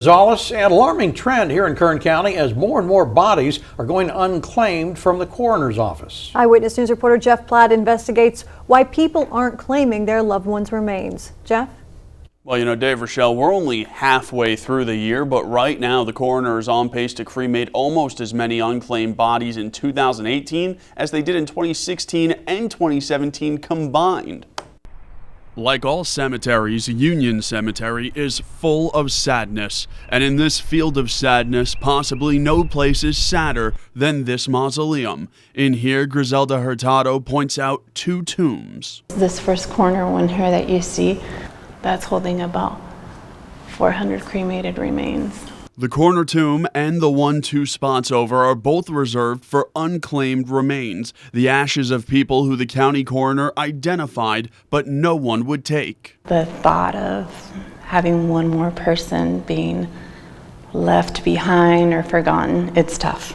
An alarming trend here in Kern County as more and more bodies are going unclaimed from the coroner's office. Eyewitness News reporter Jeff Platt investigates why people aren't claiming their loved ones' remains. Jeff? Well, you know, Dave, Rochelle, we're only halfway through the year, but right now the coroner is on pace to cremate almost as many unclaimed bodies in 2018 as they did in 2016 and 2017 combined. Like all cemeteries, Union Cemetery is full of sadness, and in this field of sadness, possibly no place is sadder than this mausoleum. In here, Griselda Hurtado points out two tombs. This first corner one here that you see, that's holding about 400 cremated remains. The corner tomb and the 1-2 spots over are both reserved for unclaimed remains, the ashes of people who the county coroner identified but no one would take. The thought of having one more person being left behind or forgotten, it's tough.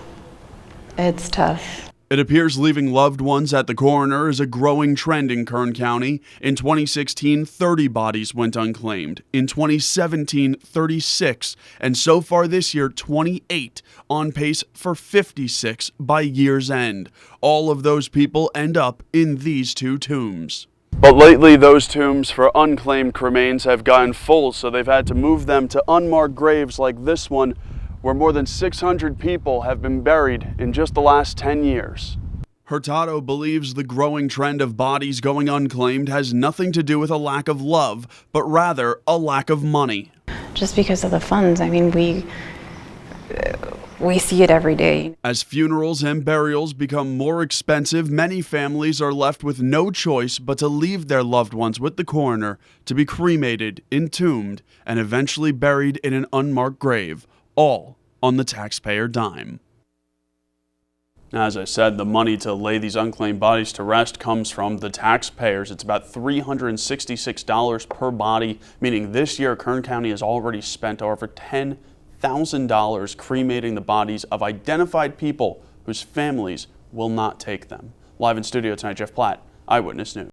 It's tough. It appears leaving loved ones at the coroner is a growing trend in Kern County. In 2016, 30 bodies went unclaimed. In 2017, 36. And so far this year, 28, on pace for 56 by year's end. All of those people end up in these two tombs. But lately, those tombs for unclaimed remains have gotten full, so they've had to move them to unmarked graves like this one, where more than 600 people have been buried in just the last 10 years. Hurtado believes the growing trend of bodies going unclaimed has nothing to do with a lack of love, but rather a lack of money. Just because of the funds, I mean, we see it every day. As funerals and burials become more expensive, many families are left with no choice but to leave their loved ones with the coroner to be cremated, entombed, and eventually buried in an unmarked grave, all on the taxpayer dime. As I said, the money to lay these unclaimed bodies to rest comes from the taxpayers. It's about $366 per body, meaning this year Kern County has already spent over $10,000 cremating the bodies of identified people whose families will not take them. Live in studio tonight, Jeff Platt, Eyewitness News.